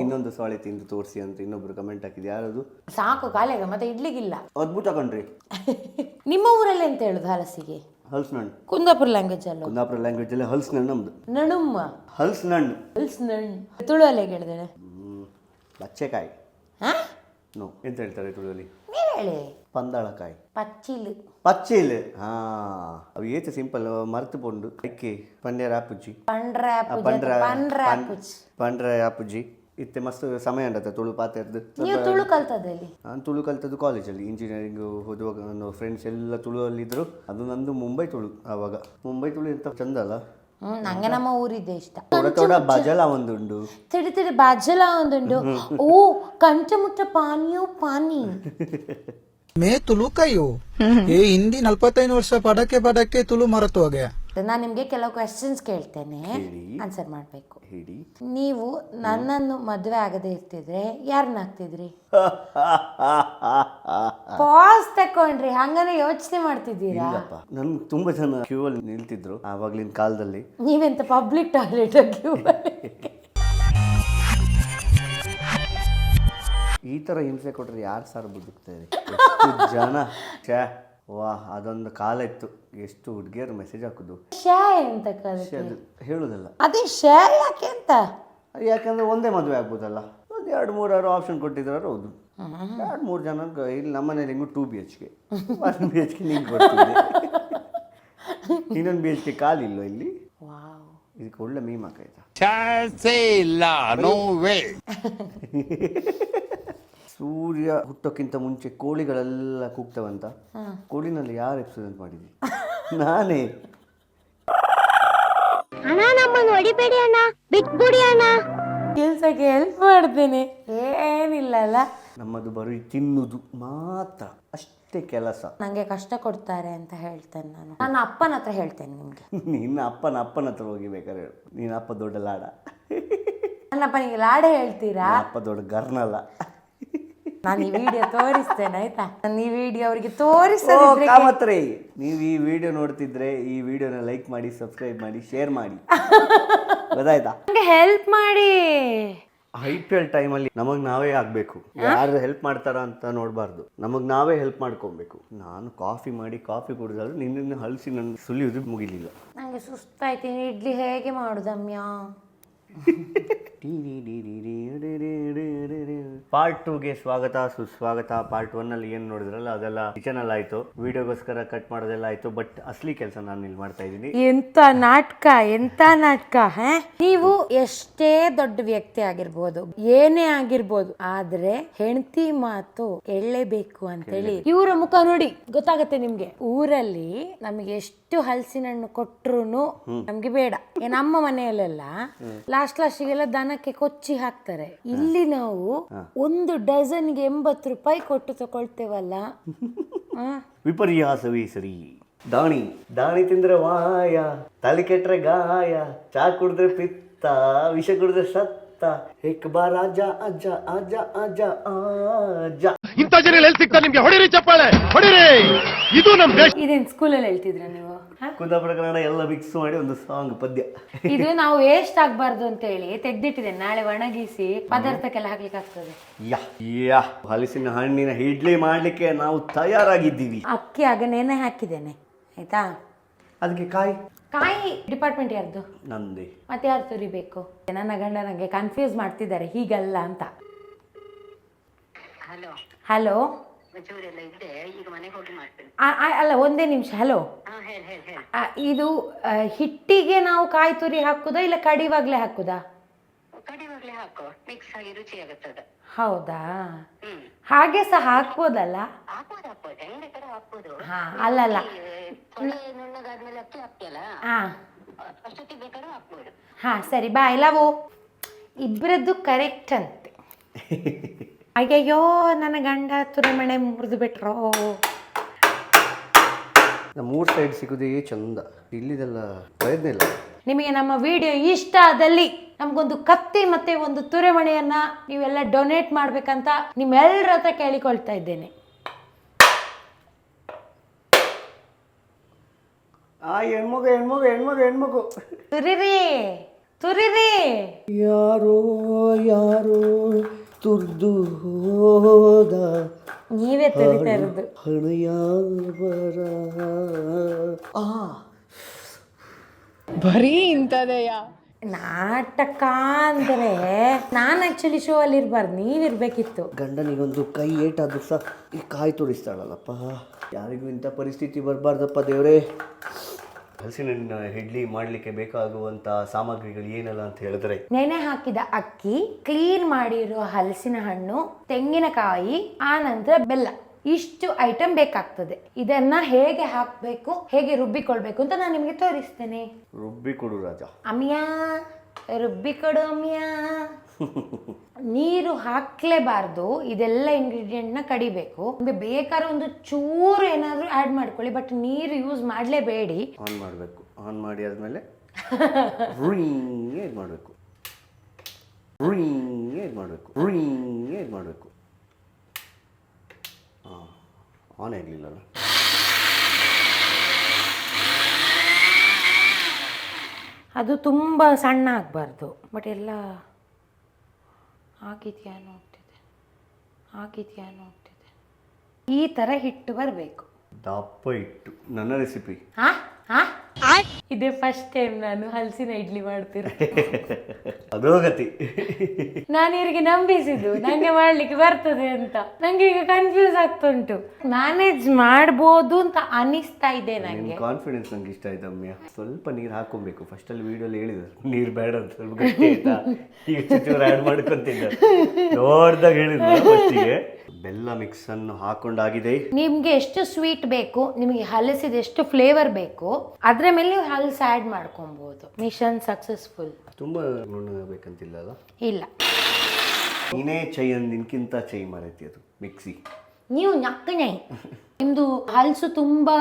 ಇನ್ನೊಂದು ಸಾಳೆ ತಿಂದು ತೋರಿಸಿ ಅಂತ ಇನ್ನೊಬ್ರು ಕಮೆಂಟ್ ಹಾಕಿದ್ರು. ಯಾರದು? ಸಾಕು ಖಾಲಿಯಾಗ ಮತ್ತೆ ಇಡ್ಲಿಗಿಲ್ಲ. ಅದ್ಭುತ ಕಣ್ರಿ. ನಿಮ್ಮ ಊರಲ್ಲಿ ಎಂತ ಹೇಳುದು ಹಲಸಿಗೆ? ಹಲ್ಸ್ನಣ್ಣು. ಕುಂದಾಪುರ ಲ್ಯಾಂಗ್ವೇಜ್ ಅಲ್ಲ, ಕುಂದಾಪುರ ಲ್ಯಾಂಗ್ವೇಜ್ ಅಲ್ಲಿ ಹಲ್ಸ್ನಣ್ಣು ನಮ್ದು. ನಣುಮ್ಮ ಹಲ್ಸ್ನಣ್ಣು. ಹಲ್ಸ್ನಣ್ಣು ತುಳುವಲ್ಲೇ ಹೇಳಿದ್ದೇನೆ. ಬಚ್ಚೆಕಾಯಿ. ನೋ, ಎಂತ ಹೇಳ್ತಾರೆ ತುಳುವಲ್ಲಿ? ನೀವು ಹೇಳಿ. ಪಂದಾಳಕಾಯಿ. ಪಚ್ಚಿಲು. ಪಚ್ಚಿಲ್. ಹಾ, ಅವು ಏತ ಸಿಂಪಲ್ ಮರ್ತು ಪೊಂಡು ಅಕ್ಕಿ ಪಂಡ್ಯ ಆಪುಜಿ ಪಂಡ್ರ ಆಪುಜಿ ಇತ್ತೆ ಮಸ್ತ್ ಸಮಯ ಉಂಟತ್ತ ತುಳು ಪಾತೆರ್ದು. ನೀವು ತುಳು ಕಲ್ತದಲ್ಲಿ? ನಾನು ತುಳು ಕಲ್ತದ್ದು ಕಾಲೇಜಲ್ಲಿ, ಇಂಜಿನಿಯರಿಂಗ್ ಓದುವಾಗ ನನ್ನ ಫ್ರೆಂಡ್ಸ್ ಎಲ್ಲ ತುಳುವಲ್ಲಿದ್ದರು. ಅದು ನಂದು ಮುಂಬೈ ತುಳು. ಆವಾಗ ಮುಂಬೈ ತುಳು ಎಂತ ಚಂದ ಅಲ್ಲ. ನಂಗೆ ನಮ್ಮ ಊರಿದ್ದೆ ಇಷ್ಟ. ತೊಡ ಬಜಲ ಒಂದುಂಡು, ತಿಡಿ ತಿಡಿ ಬಜಲ ಒಂದುಂಡು. ಓ ಕಂಚ ಮುಟ್ಟ ಪಾನಿಯೋ ಪಾನಿ. ಮೇ ತುಳು ಕೈಯೋ ಏ ಹಿಂದಿ 45 ವರ್ಷ ಪಡಕ್ಕೆ ತುಳು ಮರೆತು ಹೋಗ್ಯ. ನಾನು ನಿಮ್ಗೆ ಕೆಲವು ಕ್ವೆಶ್ಚನ್ಸ್ ಕೇಳ್ತೇನೆ, ಆನ್ಸರ್ ಮಾಡ್ಬೇಕು. ನೀವು ನನ್ನನ್ನು ಮದುವೆ ಆಗದೆ ಇರ್ತಿದ್ರೆ ಯಾರನ್ನ ಆಗ್ತಿದ್ರಿ? ಪಾಸ್ ತಕೊಂಡ್ರಿ, ಹಂಗಾರೆ ಯೋಚನೆ ಮಾಡ್ತಿದ್ದೀರಾ? ನನ್ ತುಂಬಾ ಜನ ಕ್ಯೂ ಅಲ್ಲಿ ನಿಲ್ತಿದ್ರು ಆವಾಗ್ಲಿನ ಕಾಲದಲ್ಲಿ. ನೀವೆಂತ ಪಬ್ಲಿಕ್ ಟಾಯ್ಲೆಟ್ ಕ್ಯೂ? ಈ ತರ ಹಿಂಸೆ ಕೊಟ್ರೆ ಯಾರು ಸಾರ್ ಬದುಕ್ತಾರೆ? ಎಷ್ಟು ಜನ. ಛೇ, ವಾ, ಅದೊಂದು ಕಾಲ ಇತ್ತು. ಎಷ್ಟು ಹುಡುಗಿಯರು ಮೆಸೇಜ್ ಹಾಕುದು ಶೇ ಅಂತ ಅದು ಹೇಳುದಲ್ಲ. ಅದೇ ಶೇ ಯಾಕೆ ಅಂತ? ಯಾಕಂದ್ರೆ ಒಂದೇ ಮದುವೆ ಆಗ್ಬೋದಲ್ಲ. ಒಂದು 2-3 ಆಪ್ಷನ್ ಕೊಟ್ಟಿದ್ರು. ಹೌದು, 2-3 ಜನ. ಇಲ್ಲಿ ನಮ್ಮನೇಲಿ ಹೆಂಗು 2 BHK 1 BHK ನಿಂಗೆ ಕೊಡ್ತಿದ್ದೆ. ಇನ್ನೊಂದು BHK ಕಾಲಿಲ್ಲ ಇಲ್ಲಿ. ಇದಕ್ಕೆ ಒಳ್ಳೆ ಮೀಮ್ ಹಾಕಾಯ್ತಾ? ಸೂರ್ಯ ಹುಟ್ಟೋಕ್ಕಿಂತ ಮುಂಚೆ ಕೋಳಿಗಳೆಲ್ಲ ಕೂಗ್ತವಂತ. ಕೋಳಿನಲ್ಲಿ ಯಾರು ಎಪಿಸೋಡ್ ಮಾಡಿದ್ವಿ? ನಾನೇ. ಅಣ್ಣ ನಮ್ಮನ್ನು ಹೊಡಿಬೇಡಿ ಅಣ್ಣ, ಬಿಟ್ಬಿಡಿ ಅಣ್ಣ. ಕೆಲ್ಸಕ್ಕೆ ಹೆಲ್ಪ್ ಮಾಡ್ತೇನೆ, ಏನಿಲ್ಲ ಅಲ್ಲ. ನಮ್ಮದು ಬರೀ ತಿನ್ನುವುದು ಮಾತ್ರ, ಅಷ್ಟೇ ಕೆಲಸ. ನಂಗೆ ಕಷ್ಟ ಕೊಡ್ತಾರೆ ಅಂತ ಹೇಳ್ತೇನೆ ನಾನು. ನನ್ನ ಅಪ್ಪನ ಹತ್ರ ಹೇಳ್ತೇನೆ ನಿಮ್ಗೆ. ನಿನ್ನ ಅಪ್ಪನ ಹತ್ರ ಹೋಗಿ ಬೇಕಾದ್ರೆ ಹೇಳು. ನಿನ್ನ ಅಪ್ಪ ದೊಡ್ಡ ಲಾಡ. ನನ್ನ ಅಪ್ಪನಿಗೆ ಲಾಡ ಹೇಳ್ತೀರಾ? ಅಪ್ಪ ದೊಡ್ಡ ಗರ್ನಲ್ಲ. ನಾನು ಈ ವಿಡಿಯೋ ತೋರಿಸ್ತೇನೆ, ಆಯ್ತಾ? ನಾನು ಈ ವಿಡಿಯೋ ಅವರಿಗೆ ತೋರಿಸ್ತೇನೆ. ನೀವು ಈ ವಿಡಿಯೋ ನೋಡ್ತಿದ್ರೆ ಈ ವಿಡಿಯೋನ ಲೈಕ್ ಮಾಡಿ, ಸಬ್ಸ್ಕ್ರೈಬ್ ಮಾಡಿ, ಶೇರ್ ಮಾಡಿ. ಗೊತ್ತಾಯ್ತಾ? ನಂಗೆ ಹೆಲ್ಪ್ ಮಾಡಿ. IPL ಟೈಮಲ್ಲಿ ನಮಗ್ ನಾವೇ ಆಗ್ಬೇಕು, ಯಾರು ಹೆಲ್ಪ್ ಮಾಡ್ತಾರ ಅಂತ ನೋಡ್ಬಾರ್ದು. ನಮಗ್ ನಾವೇ ಹೆಲ್ಪ್ ಮಾಡ್ಕೊಬೇಕು. ನಾನು ಕಾಫಿ ಮಾಡಿ ಕಾಫಿ ಕುಡಿದ್ರೆ ನಿನ್ನ ಹಲಸಿ ನನ್ನ ಸುಲಿಯುವುದು ಮುಗಿಲಿಲ್ಲ. ನಂಗೆ ಸುಸ್ತಾಯ್ತು. ಇಡ್ಲಿ ಹೇಗೆ ಮಾಡುದಮ್ಯಾ? ಪಾರ್ಟ್ 2ಗೆ ಸ್ವಾಗತ ಸುಸ್ವಾಗತ. ಪಾರ್ಟ್ 1 ಅಲ್ಲಿ ಏನ್ ನೋಡಿದ್ರಲ್ಲ ಅದೆಲ್ಲ ಕಿಚನ್ ಅಲ್ಲಿ ಆಯ್ತು. ವಿಡಿಯೋಗೋಸ್ಕರ ಕಟ್ ಮಾಡೋದೆಲ್ಲ ಆಯ್ತು. ಬಟ್ ಅಸಲಿ ಕೆಲಸ ನಾನು ಇಲ್ಲಿ ಮಾಡ್ತಾ ಇದ್ದೀನಿ. ಎಂತ ನಾಟಕ ನೀವು ಎಷ್ಟೇ ದೊಡ್ಡ ವ್ಯಕ್ತಿ ಆಗಿರ್ಬೋದು, ಏನೇ ಆಗಿರ್ಬೋದು, ಆದ್ರೆ ಹೆಂಡತಿ ಮಾತು ಎಳ್ಳೇಬೇಕು ಅಂತೇಳಿ ಇವರ ಮುಖ ನೋಡಿ ಗೊತ್ತಾಗತ್ತೆ ನಿಮ್ಗೆ. ಊರಲ್ಲಿ ನಮಗೆ ಎಷ್ಟು ಹಲಸಿನ ಹಣ್ಣು ಕೊಟ್ರು ನಮ್ಗೆ ಬೇಡ. ನಮ್ಮ ಮನೆಯಲ್ಲೆಲ್ಲ ಲಾಸ್ಟಿಗೆಲ್ಲ ದನಕ್ಕೆ ಕೊಚ್ಚಿ ಹಾಕ್ತಾರೆ. ಇಲ್ಲಿ ನಾವು 1 ಡಜನ್ಗೆ 80 ರೂಪಾಯಿ ಕೊಟ್ಟು ತಗೊಳ್ತೇವಲ್ಲ. ವಿಪರ್ಯಾಸವೇ ಸರಿ. ದಾಣಿ ತಿಂದ್ರೆ ವಾಯ, ತಲೆ ಕೆಟ್ರೆ ಗಾಯ, ಚಾ ಕುಡಿದ್ರೆ ಪಿತ್ತ, ವಿಷ ಕುಡಿದ್ರೆ ಸತ್ತ. ಏಕ್ ಬಾರ್ ಆಜಾ ಆಜಾ ಆಜಾ ಆಜಾ ಆಜಾ. ಇಂಥ ಜನ ಎಲ್ಲಿ ಸಿಗ್ತಾರೆ ನಿಮ್ಗೆ? ಹೊಡಿರಿ ಚಪ್ಪಾಳೆ, ಹೊಡಿರಿ. ಇದು ನಮ್ ದೇಶ. ಇದೇನ್ ಸ್ಕೂಲಲ್ಲಿ ಹೇಳ್ತಿದ್ರ ನೀವು? ಕುಂದಾಪುರ ಕನ್ನಡ ಎಲ್ಲ ಮಿಕ್ಸ್ ಮಾಡಿ ಒಂದು ಸಾಂಗ್ ಪದ್ಯ. ಇದು ನಾವು ವೇಸ್ಟ್ ಆಗ್ಬಾರ್ದು ಅಂತ ಹೇಳಿ ತೆಗ್ದಿಟ್ಟಿದೆ. ನಾಳೆ ಒಣಗಿಸಿ ಪದಾರ್ಥಕ್ಕೆಲ್ಲ ಹಾಕ್ಲಿಕ್ಕೆ ಆಗ್ತದೆ. ಯಾ ಹಲಸಿನ ಹಣ್ಣಿನ ಇಡ್ಲಿ ಮಾಡ್ಲಿಕ್ಕೆ ನಾವು ತಯಾರಾಗಿದ್ದೀವಿ. ಅಕ್ಕಿ ಆಗ ನೆನೆ ಹಾಕಿದ್ದೇನೆ, ಆಯ್ತಾ? ಅದಕ್ಕೆ ಕಾಯಿ ಡಿಪಾರ್ಟ್ಮೆಂಟ್ ಯಾರ್ದು? ನಂದೇ. ಮತ್ತೆ ಯಾರು ತುರಿಬೇಕು? ನನ್ನ ಗಂಡ ನಂಗೆ ಕನ್ಫ್ಯೂಸ್ ಮಾಡ್ತಿದ್ದಾರೆ, ಹೀಗಲ್ಲ ಅಂತ. ಹಲೋ, ಚೂರೆಲ್ಲ ಇದ್ದೆ, ಈಗ ಮನೆಗೆ ಹೋಗಿ ಮಾಡ್ತೇನೆ. ಅಲ್ಲ ಒಂದೇ ನಿಮಿಷ. ಹಲೋ, ಹೇಳಿ. ಇದು ಹಿಟ್ಟಿಗೆ ನಾವು ಕಾಯಿ ತುರಿ ಹಾಕುದಾ ಇಲ್ಲ ಕಡಿವಾಗ್ಲೇ ಹಾಕುದಾ? ಕಡಿವಾಗ್ಲೇ ಹಾಕೋ, ಮಿಕ್ಸ್ ಆಗಿ ರುಚಿ ಆಗುತ್ತದೆ. ಹೌದಾ? ಹಾಗೆ ಸಹ ಹಾಕ್ಬೋದಲ್ಲ? ಹಾಕ್ಬೋದು, ಹೆಂಗ್ ಬೇಕಾದ್ರೆ ಹಾಕ್ಬೋದು. ಅಲ್ಲಲ್ಲ, ತೊಳೆ ನುಣ್ಣಗಾದ್ಮೇಲೆ ಅಕ್ಕಿ ಹಾಕ್ತಿಯಲ್ಲ, ಅಷ್ಟೊತ್ತಿಗೆ ಬೇಕಾದ್ರೂ ಹಾಕ್ಬೋದು. ಸರಿ ಬಾಯ್. ಲವು ಇಬ್ಬರದ್ದು ಕರೆಕ್ಟ್ ಅಂತೆ. ಅಯ್ಯಯ್ಯೋ, ನನ್ನ ಗಂಡ ತುರಿಮಣೆ ಮುರಿದು ಬಿಟ್ರೋ. ಮೂರು ಸೈಡ್ ಸಿಗೋದೇ ಚಂದ, ಇಲ್ಲಿದೆಲ್ಲ ಪ್ರಯತ್ನ ಇಲ್ಲ. ನಿಮಗೆ ನಮ್ಮ ವಿಡಿಯೋ ಇಷ್ಟ ಆದಲ್ಲಿ ನಮಗೊಂದು ಕತ್ತಿ ಮತ್ತೆ ಒಂದು ತುರಿಮಣೆಯನ್ನ ನೀವೆಲ್ಲ ಡೊನೇಟ್ ಮಾಡ್ಬೇಕಂತ ನಿಮ್ಮೆಲ್ಲರ ಹತ್ರ ಕೇಳಿಕೊಳ್ತಾ ಇದ್ದೇನೆ. ಹೆಣ್ಮಗು ತುರಿರಿ. ಯಾರೋ ತುರ್ದು ಹೋದ, ನೀವೇ ತುರಿತಾ ಇರೋದು. ಬರೀ ಇಂಥದೆಯಾ ನಾಟಕ ಅಂದ್ರೆ ನಾನು ಆಕ್ಚುಲಿ ಶೋ ಅಲ್ಲಿ ಇರ್ಬಾರ್ದು, ನೀವಿರ್ಬೇಕಿತ್ತು. ಗಂಡನಿಗೊಂದು ಕೈ ಏಟಾದ್ರು ಸಹ ಈ ಕಾಯಿ ತುರಿಸ್ತಾಳಲ್ಲಪ್ಪ. ಯಾರಿಗೂ ಇಂಥ ಪರಿಸ್ಥಿತಿ ಬರಬಾರ್ದಪ್ಪ ದೇವರೇ. ಹಲಸಿನ ಇಡ್ಲಿ ಮಾಡಲಿಕ್ಕೆ ಬೇಕಾಗುವಂಥ ಸಾಮಗ್ರಿಗಳು ಏನೆಲ್ಲ ಅಂತ ಹೇಳಿದ್ರೆ, ನೆನೆ ಹಾಕಿದ ಅಕ್ಕಿ, ಕ್ಲೀನ್ ಮಾಡಿರೋ ಹಲಸಿನ ಹಣ್ಣು, ತೆಂಗಿನಕಾಯಿ, ಆನಂತರ ಬೆಲ್ಲ. ಇಷ್ಟು ಐಟಮ್ ಬೇಕಾಗ್ತದೆ. ಇದನ್ನ ಹೇಗೆ ಹಾಕಬೇಕು, ಹೇಗೆ ರುಬ್ಬಿಕೊಳ್ಬೇಕು ಅಂತ ನಾನು ನಿಮಗೆ ತೋರಿಸ್ತೇನೆ. ರುಬ್ಬಿ ಕೊಡು ರಾಜ. ಅಮ್ಮಿಯಾ, ರುಬ್ಬಿ ಕೊಡು ಅಮ್ಮಿಯಾ. ನೀರು ಹಾಕ್ಲೇಬಾರ್ದು, ಇದೆಲ್ಲ ಇಂಗ್ರೀಡಿಯೆಂಟ್ನ ಕಡಿಬೇಕು. ನಿಮಗೆ ಬೇಕಾದ್ರೆ ಒಂದು ಚೂರು ಏನಾದರೂ ಆ್ಯಡ್ ಮಾಡ್ಕೊಳ್ಳಿ, ಬಟ್ ನೀರು ಯೂಸ್ ಮಾಡಲೇಬೇಡಿ. ಆನ್ ಮಾಡಬೇಕು. ಆನ್ ಮಾಡಿ ಆದಮೇಲೆ ಇದು ಮಾಡಬೇಕು. ಆನ್ ಆಗಲಿಲ್ಲಲ್ಲ. ಅದು ತುಂಬ ಸಣ್ಣ ಆಗಬಾರ್ದು, ಬಟ್ ಎಲ್ಲ ಆಗಿದೆಯಾ ನೋಡ್ತಿದೆ. ಈ ಥರ ಹಿಟ್ಟು ಬರಬೇಕು. ದಪ್ಪ ಹಿಟ್ಟು. ನನ್ನ ರೆಸಿಪಿ. ಇದೇ ಫಸ್ಟ್ ಟೈಮ್ ನಾನು ಹಲಸಿನ ಇಡ್ಲಿ ಮಾಡ್ತೀನಿ. ಅದೋ ಗತಿ. ನಾನು ಇವರಿಗೆ ನಂಬಿಸಿದ್ದು ನಂಗೆ ಮಾಡ್ಲಿಕ್ಕೆ ಬರ್ತದೆ ಅಂತ. ನಂಗೆ ಈಗ ಕನ್ಫ್ಯೂಸ್ ಆಗ್ತುಂಟು. ಮ್ಯಾನೇಜ್ ಮಾಡ್ಬೋದು ಅಂತ ಅನಿಸ್ತಾ ಇದೆ ನಂಗೆ. ಕಾನ್ಫಿಡೆನ್ಸ್ ನಂಗೆ ಇಷ್ಟ ಆಯ್ತು ಅಮ್ಮಿಯ. ಸ್ವಲ್ಪ ನೀರು ಹಾಕೊಬೇಕು. ಫಸ್ಟ್ ಅಲ್ಲಿ ವಿಡಿಯೋಲಿ ಹೇಳಿದ್ರು ನೀರು ಬೇಡ ಅಂತ, ಸ್ವಲ್ಪ ಗಟ್ಟಿ ಆಯ್ತಾ, ಈಗ ಚೂರು ಆ್ಯಡ್ ಮಾಡ್ಕೊಂತಿದ್ದ. ದೊಡ್ಡದಾಗ ಹೇಳಿದ್ರು ಫಸ್ಟಿಗೆ. ಬೆಲ್ಲ ಮಿಕ್ಸ್ ಅನ್ನು ಹಾಕೊಂಡಾಗಿದೆ. ನಿಮ್ಗೆ ಎಷ್ಟು ಸ್ವೀಟ್ ಬೇಕು, ನಿಮಗೆ ಹಲಸಿದ ಎಷ್ಟು ಫ್ಲೇವರ್ ಬೇಕು, ಅದ್ರ ಮೇಲೆ ನೀವು ಹಲಸು ಆ್ಯಡ್ ಮಾಡ್ಕೊಬಹುದು. Mission successful. ತುಂಬಾ ನುಣ್ಣಬೇಕಂತಿಲ್ಲ ಅಲ್ಲ? ಇಲ್ಲ, ನೀನೇ ಚೈ ನಿನ್ಕಿಂತ ಚೈ ಮಾಡೈತಿ ಅದು ಮಿಕ್ಸಿ. ನೀವು ನಕ್ಕನೆ. ನಿಮ್ದು ಹಲಸು ತುಂಬಾ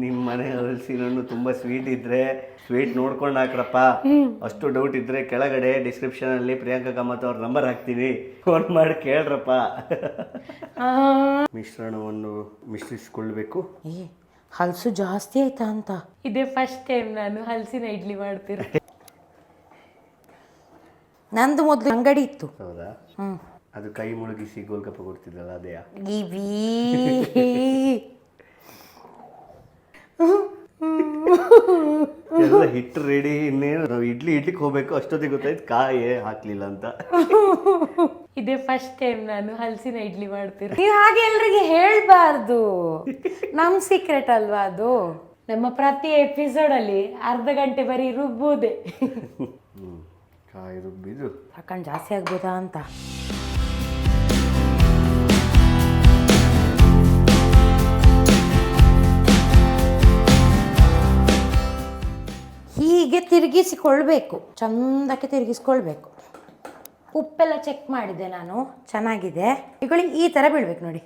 ನಿಮ್ಮ ಮನೆ ಹಲಸಿನ ಹಣ್ಣು ತುಂಬಾ ಸ್ವೀಟ್ ಇದ್ರೆ ಸ್ವೀಟ್ ನೋಡ್ಕೊಂಡು ಹಾಕ್ರಪ್ಪ. ಅಷ್ಟು ಡೌಟ್ ಇದ್ರೆ ಕೆಳಗಡೆ ಡಿಸ್ಕ್ರಿಪ್ಷನ್ ಅಲ್ಲಿ ಪ್ರಿಯಾಂಕಾ ಕಾಮತ್ ಅವ್ರ ನಂಬರ್ ಹಾಕ್ತೀನಿ, ಫೋನ್ ಮಾಡಿ ಕೇಳ್ರಪ್ಪ. ಮಿಶ್ರಣವನ್ನು ಮಿಶ್ರಿಸಿಕೊಳ್ಬೇಕು. ಹಲಸು ಜಾಸ್ತಿ ಆಯ್ತಾ ಅಂತ. ಇದೇ ಫಸ್ಟ್ ಟೈಮ್ ನಾನು ಹಲಸಿನ ಇಡ್ಲಿ ಮಾಡ್ತೀನಿ. ನಂದು ಮೊದಲು ಅಂಗಡಿ ಇತ್ತು. ಹೌದಾ? ಅದು ಕೈ ಮುಳುಗಿಸಿ ಗೋಲ್ಗಪ್ಪ ಕೊಡ್ತಿದ್ದಲ್ಲ ಅದೇ? ಎಲ್ಲ ಹಿಟ್ಟು ರೆಡಿ. ಇನ್ನೇನು ನಾವು ಇಡ್ಲಿಕ್ಕೆ ಹೋಗ್ಬೇಕು, ಅಷ್ಟೊತ್ತಿಗೆ ಗೊತ್ತಾಯ್ತು ಕಾಯಿ ಹಾಕ್ಲಿಲ್ಲ ಅಂತ. ಇದೇ ಫಸ್ಟ್ ಟೈಮ್ ನಾನು ಹಲಸಿನ ಇಡ್ಲಿ ಮಾಡ್ತೀನಿ. ನೀವು ಹಾಗೆ ಎಲ್ರಿಗೆ ಹೇಳ್ಬಾರ್ದು, ನಮ್ ಸೀಕ್ರೆಟ್ ಅಲ್ವಾ ಅದು. ನಮ್ಮ ಪ್ರತಿ ಎಪಿಸೋಡ್ ಅಲ್ಲಿ ಅರ್ಧ ಗಂಟೆ ಬರೀ ರುಬ್ಬುವುದೇ. ಕಾಯಿ ರುಬ್ಬಿದು ಹಾಕೊಂಡು ಜಾಸ್ತಿ ಆಗ್ಬೋದಾ ಅಂತ. ಹೀಗೆ ತಿರುಗಿಸಿಕೊಳ್ಬೇಕು, ಚಂದಕ್ಕೆ ತಿರುಗಿಸ್ಕೊಳ್ಬೇಕು. ಉಪ್ಪೆಲ್ಲ ಚೆಕ್ ಮಾಡಿದೆ ನಾನು, ಚೆನ್ನಾಗಿದೆ. ಇವುಗಳಿಗೆ ಈ ಥರ ಬೀಳ್ಬೇಕು ನೋಡಿ.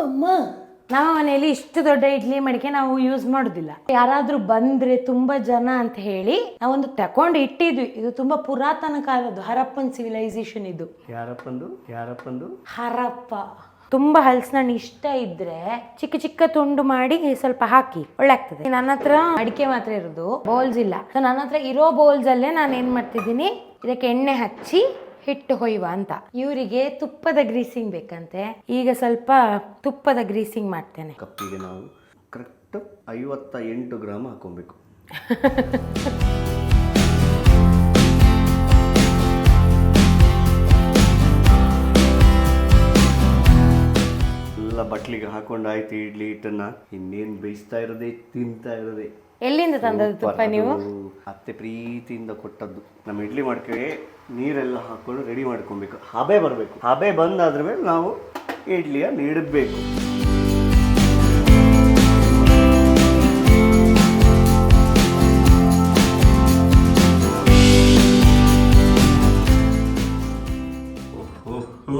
ಅಮ್ಮ, ನಮ್ಮ ಮನೆಯಲ್ಲಿ ಇಷ್ಟು ದೊಡ್ಡ ಇಡ್ಲಿ ಮಡಿಕೆ ನಾವು ಯೂಸ್ ಮಾಡೋದಿಲ್ಲ. ಯಾರಾದ್ರೂ ಬಂದ್ರೆ ತುಂಬಾ ಜನ ಅಂತ ಹೇಳಿ ನಾವೊಂದು ತಕೊಂಡು ಇಟ್ಟಿದ್ವಿ. ಇದು ತುಂಬಾ ಪುರಾತನ ಕಾಲದ್ದು, ಹರಪ್ಪನ್ ಸಿವಿಲೈಸೇಷನ್ ಇದು. ಯಾರಪ್ಪಂದು ಹರಪ್ಪ. ತುಂಬಾ ಹಲಸಿನ ಹಣ್ಣು ಇಷ್ಟ ಇದ್ರೆ ಚಿಕ್ಕ ಚಿಕ್ಕ ತುಂಡು ಮಾಡಿ ಸ್ವಲ್ಪ ಹಾಕಿ, ಒಳ್ಳೆ ಆಗ್ತದೆ. ನನ್ನ ಹತ್ರ ಅಡಿಕೆ ಮಾತ್ರ ಇರೋದು, ಬೌಲ್ಸ್ ಇಲ್ಲ. ಸೊ ನನ್ನ ಹತ್ರ ಇರೋ ಬೌಲ್ಸ್ ಅಲ್ಲೇ ನಾನು ಏನ್ ಮಾಡ್ತಿದ್ದೀನಿ, ಇದಕ್ಕೆ ಎಣ್ಣೆ ಹಚ್ಚಿ ಹಿಟ್ಟು ಹೊಯ್ವ ಅಂತ. ಇವರಿಗೆ ತುಪ್ಪದ ಗ್ರೀಸಿಂಗ್ ಬೇಕಂತೆ. ಈಗ ಸ್ವಲ್ಪ ತುಪ್ಪದ ಗ್ರೀಸಿಂಗ್ ಮಾಡ್ತೇನೆ. ಕಪ್ಪಿಗೆ ನಾವು ಕರೆಕ್ಟ್ 58 ಗ್ರಾಮ್ ಹಾಕೊಬೇಕು. ಎಲ್ಲ ಬಟ್ಲಿಗೆ ಹಾಕೊಂಡಾಯ್ತು ಇಡ್ಲಿ ಹಿಟ್ಟನ್ನ. ಇನ್ನೇನು ಬೇಯಿಸ್ತಾ ಇರೋದೆ, ತಿಂತಾ ಇರೋದೆ. ಎಲ್ಲಿಂದ ತಂದದ್ದು ತುಪ್ಪ ನೀವು? ಅತ್ತೆ ಪ್ರೀತಿಯಿಂದ ಕೊಟ್ಟದ್ದು. ನಮ್ಮ ಇಡ್ಲಿ ಮಾಡ್ಕೆ ನೀರೆಲ್ಲ ಹಾಕೊಂಡು ರೆಡಿ ಮಾಡ್ಕೊಬೇಕು. ಹಬೆ ಬರಬೇಕು. ಹಬೆ ಬಂದಾದ್ರ ಮೇಲೆ ನಾವು ಇಡ್ಲಿಯ ನೀಡಬೇಕು.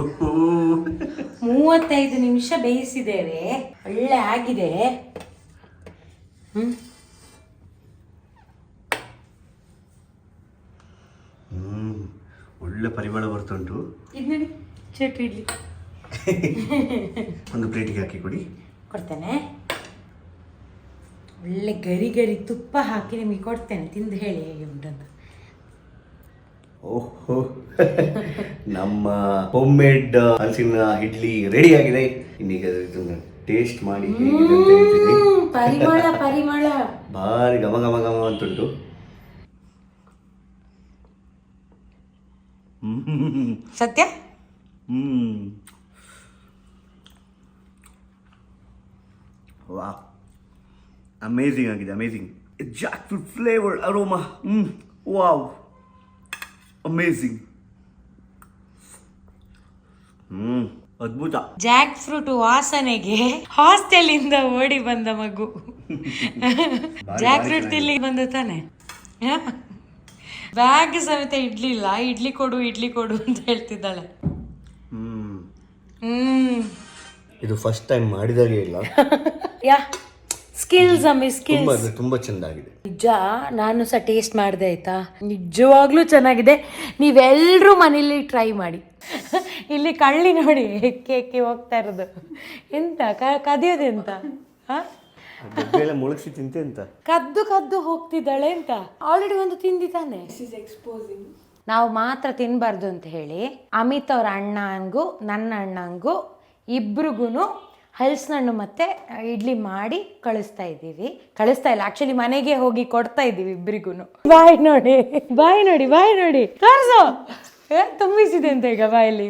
ಓಹೋ 35 ನಿಮಿಷ ಬೇಯಿಸಿದ್ದೇವೆ. ಒಳ್ಳೆ ಆಗಿದೆ. ಒಳ್ಳೆ ಪರಿಮಳ ಬರ್ತುಂಟು. ಇದು ನೋಡಿ ಚಟ್ನಿ ಇಡ್ಲಿ. ಒಂದು ಪ್ಲೇಟಿಗೆ ಹಾಕಿ ಕೊಡಿ. ಕೊಡ್ತೇನೆ. ಒಳ್ಳೆ ಗರಿ ಗರಿ ತುಪ್ಪ ಹಾಕಿ ನಿಮಗೆ ಕೊಡ್ತೇನೆ, ತಿಂದು ಹೇಳಿ ಹೇಗೆ ಉಂಟಂತ. ಓಹೋ ನಮ್ಮ ಹೋಮ್ ಮೇಡ್ ಹಲಸಿನ ಇಡ್ಲಿ ರೆಡಿ ಆಗಿದೆ. ಇನ್ನೀಗ ಇದನ್ನ ಟೇಸ್ಟ್ ಮಾಡಿ ಹೇಗಿದೆ ಅಂತ ಹೇಳ್ತೀನಿ. ಪರಿಮಳ ಪರಿಮಳ ಭಾರಿ ಘಮ ಘಮ ಘಮ ಅಂತುಂಟು. ಸತ್ಯ ವಾ, ಅಮೇಝಿಂಗ್ ಆಗಿದೆ. Amazing Jack fruit flavour aroma. Wow, amazing. ಅದ್ಭುತ. ಜಾಕ್ ಫ್ರೂಟ್ ವಾಸನೆಗೆ ಹಾಸ್ಟೆಲ್ ಇಂದ ಓಡಿ ಬಂದ ಮಗು. ಜಾಕ್ ಫ್ರೂಟ್ ತಿಲ್ಲಿ ಬಂದ ತಾನೆ. ಬ್ಯಾಗ್ ಸಮೇತ ಇಡ್ಲಿ ಇಲ್ಲ. ಇಡ್ಲಿ ಕೊಡು ಇಡ್ಲಿ ಕೊಡು ಅಂತ ಹೇಳ್ತಿದ್ದಾಳೆ. ಇದು ಫಸ್ಟ್ ಟೈಮ್ ಮಾಡಿದಾಗೆ ಇಲ್ಲ. ಯಾ ಸ್ಕಿಲ್ಸ್ ಅಮ್ಮಿ ಸ್ಕಿಲ್ಸ್. ತುಂಬಾ ಚೆಂದಾಗಿದೆ. ನಿಜ, ನಾನು ಸಹ ಟೇಸ್ಟ್ ಮಾಡಿದೆ ಆಯ್ತಾ. ನಿಜವಾಗ್ಲೂ ಚೆನ್ನಾಗಿದೆ. ನೀವೆಲ್ಲರೂ ಮನೇಲಿ ಟ್ರೈ ಮಾಡಿ. ಇಲ್ಲಿ ಕಳ್ಳಿ ನೋಡಿ ಹೆಕ್ಕಿ ಹೋಗ್ತಾ ಇರೋದು. ಎಂತ ಕದಿಯೋದೆಂತ? ಮುಳುಗಿಸಿ ತಿಂತೆ ಅಂತ ಕದ್ದು ಕದ್ದು ಹೋಗ್ತಿದ್ದಾಳೆ ಅಂತ. ಆಲ್ರೆಡಿ ಒಂದು ತಿಂದಿದ್ದಾನೆ. ನಾವು ಮಾತ್ರ ತಿನ್ಬಾರ್ದು ಅಂತ ಹೇಳಿ ಅಮಿತ್ ಅವ್ರ ಅಣ್ಣಂಗೂ ನನ್ನ ಅಣ್ಣಂಗೂ ಇಬ್ರಿಗೂ ಹಲಸಿನ ಹಣ್ಣು ಮತ್ತೆ ಇಡ್ಲಿ ಮಾಡಿ ಕಳಿಸ್ತಾ ಇದ್ದೀವಿ. ಕಳಿಸ್ತಾ ಇಲ್ಲ, ಆಕ್ಚುಲಿ ಮನೆಗೆ ಹೋಗಿ ಕೊಡ್ತಾ ಇದ್ದೀವಿ ಇಬ್ರಿಗೂ. ಬಾಯ್ ನೋಡಿ ಬಾಯ್ ನೋಡಿ ಬಾಯ್ ನೋಡಿ ತೋರ್ಸು. ತುಂಬಿಸಿದೆ ಅಂತ ಈಗ ಬಾಯಲ್ಲಿ.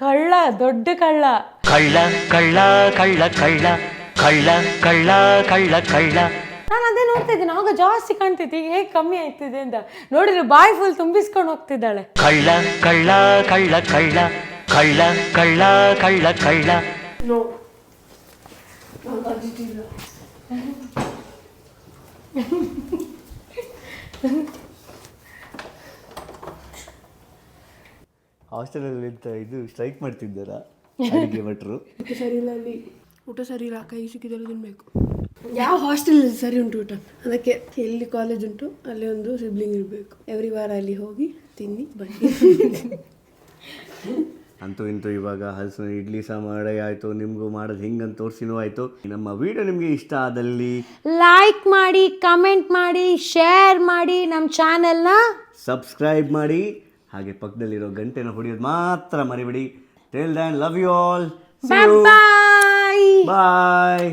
ಕಳ್ಳ, ದೊಡ್ಡ ಕಳ್ಳ. ಕಳ್ಳ ಕಳ್ಳ ಕಳ್ಳ ಕಳ್ಳ ಕಳ್ಳ ಕಳ್ಳ ಕಳ್ಳ ಕಳ್ಳ. ನಾನು ಅದೇ ನೋಡ್ತಾ ಇದ್ದೀನಿ. ಆಗ ಜಾಸ್ತಿ ಕಾಣ್ತೈತಿ, ಈಗ ಹೇಗೆ ಕಮ್ಮಿ ಆಗ್ತಿದೆ ಅಂತ ನೋಡಿದ್ರೆ ಬಾಯಿ ಫುಲ್ ತುಂಬಿಸ್ಕೊಂಡು ಹೋಗ್ತಿದ್ದಾಳೆ. ಕಳ್ಳ ಕಳ್ಳ ಕಳ್ಳ ಕಳ್ಳ ಕಳ್ಳ ಕಳ್ಳ ಕಳ್ಳ ಕಳ್ಳ. ಹಾಸ್ಟೆಲಲ್ಲಿ ಇದು ಸ್ಟ್ರೈಕ್ ಮಾಡ್ತಿದ್ದಾರಾ ಅಡಿಗೆ ಭಟ್ರು? ಸರಿ ಇಲ್ಲ, ಅಲ್ಲಿ ಊಟ ಸರಿ ಇಲ್ಲ, ಕೈ ಸಿಕ್ಕಿದೆಲ್ಲ ತಿನ್ಬೇಕು. ಯಾವ ಹಾಸ್ಟೆಲ್ ಸರಿ ಉಂಟು ಊಟ? ಅದಕ್ಕೆ ಎಲ್ಲಿ ಕಾಲೇಜ್ ಉಂಟು ಅಲ್ಲಿ ಒಂದು ಸಿಬ್ಲಿಂಗ್ ಇರಬೇಕು. ಎವ್ರಿ ವಾರ ಅಲ್ಲಿ ಹೋಗಿ ತಿನ್ನಿ ಬನ್ನಿ. ಅಂತೂ ಇಂತೂ ಇವಾಗ ಹಲಸಿನ ಇಡ್ಲಿ ಸಹ ಮಾಡಿ ಆಯಿತು, ನಿಮಗೂ ಮಾಡೋದು ಹೆಂಗಂತ ತೋರಿಸಿನೂ ಆಯಿತು. ನಮ್ಮ ವಿಡಿಯೋ ನಿಮಗೆ ಇಷ್ಟ ಆದಲ್ಲಿ ಲೈಕ್ ಮಾಡಿ, ಕಮೆಂಟ್ ಮಾಡಿ, ಶೇರ್ ಮಾಡಿ, ನಮ್ಮ ಚಾನೆಲ್ನ ಸಬ್ಸ್ಕ್ರೈಬ್ ಮಾಡಿ. ಹಾಗೆ ಪಕ್ಕದಲ್ಲಿರೋ ಗಂಟೆನ ಹೊಡೆಯೋದು ಮಾತ್ರ ಮರಿಬೇಡಿ. Till then love you all. Bye bye. Bye.